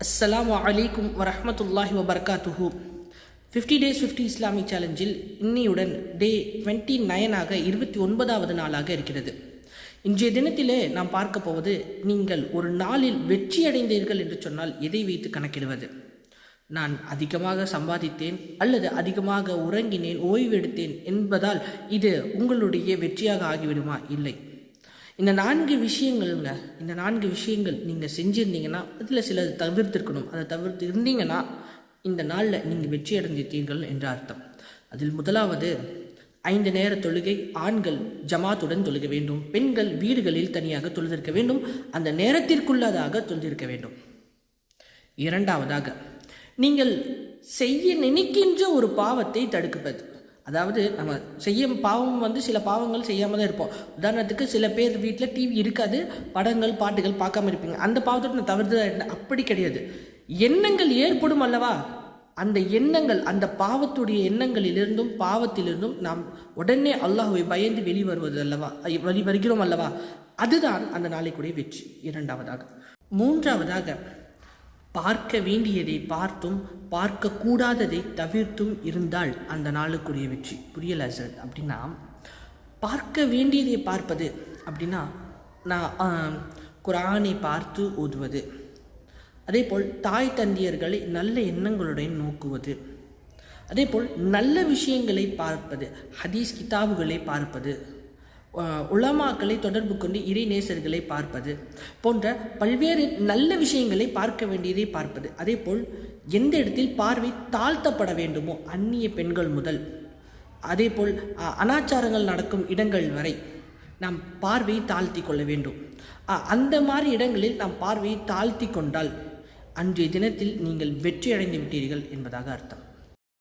அஸ்ஸலாமு அலைக்கும் வரஹ்மத்துல்லாஹி வபரகாத்துஹு. 50 days 50 இஸ்லாமிக் சேலஞ்சில் இன்னியுடன் டே 29 29வது நாளாக இருக்கிறது. இன்றைய தினத்திலே நாம் பார்க்க போவது, நீங்கள் ஒரு நாளில் வெற்றி அடைந்தீர்கள் என்று சொன்னால் எதை வைத்து கணக்கிடுவது? நான் அதிகமாக சம்பாதித்தேன் அல்லது அதிகமாக உறங்கினேன், ஓய்வெடுத்தேன் என்பதால் இது உங்களுடைய வெற்றியாக ஆகிவிடுமா? இல்லை. இந்த 4 விஷயங்கள்ங்க, இந்த 4 விஷயங்கள் நீங்கள் செஞ்சுருந்தீங்கன்னா அதில் சிலது தவிர்த்திருக்கணும். அதை தவிர்த்து இருந்தீங்கன்னா இந்த நாளில் நீங்கள் வெற்றி அடைந்திருத்தீர்கள் என்ற அர்த்தம். அதில் முதலாவது, 5 நேர தொழுகை ஆண்கள் ஜமாத்துடன் தொழுக வேண்டும், பெண்கள் வீடுகளில் தனியாக தொழுதிருக்க வேண்டும், அந்த நேரத்திற்குள்ளதாக தொழுதிருக்க வேண்டும். இரண்டாவதாக, நீங்கள் செய்ய நினைக்கின்ற ஒரு பாவத்தை தடுக்குவது. அதாவது நம்ம செய்யும் பாவம் சில பாவங்கள் செய்யாமல் தான் இருப்போம். உதாரணத்துக்கு சில பேர் வீட்டில் டிவி இருக்காது, படங்கள் பாட்டுகள் பார்க்காம இருப்பீங்க. அந்த பாவத்தை நான் தவிர்த்து அப்படி கிடையாது. எண்ணங்கள் ஏற்படும் அல்லவா, அந்த எண்ணங்கள், அந்த பாவத்துடைய எண்ணங்களிலிருந்தும் பாவத்திலிருந்தும் நாம் உடனே அல்லாஹ்வை பயந்து வெளிவருவது அல்லவா, வருகிறோம் அல்லவா, அதுதான் அந்த நாளைக்குடைய வெற்றி. இரண்டாவதாக. மூன்றாவதாக, பார்க்க வேண்டியதை பார்த்தும் பார்க்கக்கூடாததை தவிர்த்தும் இருந்தால் அந்த நாளுக்குரிய வெற்றி. புரியல சார்? அப்படின்னா பார்க்க வேண்டியதை பார்ப்பது அப்படின்னா நான் குர்ஆனை பார்த்து ஓதுவது, அதே போல் தாய் தந்தையர்களை நல்ல எண்ணங்களுடன் நோக்குவது, அதே போல் நல்ல விஷயங்களை பார்ப்பது, ஹதீஸ் கிதாபுகளை பார்ப்பது, உலமாக்களை தொடர்பு கொண்டு இறை நேசர்களை பார்ப்பது போன்ற பல்வேறு நல்ல விஷயங்களை பார்க்க வேண்டியதை பார்ப்பது. அதே போல் எந்த இடத்தில் பார்வை தாழ்த்தப்பட வேண்டுமோ, அந்நிய பெண்கள் முதல் அதே போல் அனாச்சாரங்கள் நடக்கும் இடங்கள் வரை நாம் பார்வையை தாழ்த்தி கொள்ள வேண்டும். அந்த மாதிரி இடங்களில் நாம் பார்வையை தாழ்த்தி கொண்டால் அன்றைய தினத்தில் நீங்கள் வெற்றி அடைந்து விட்டீர்கள் என்பதாக அர்த்தம்.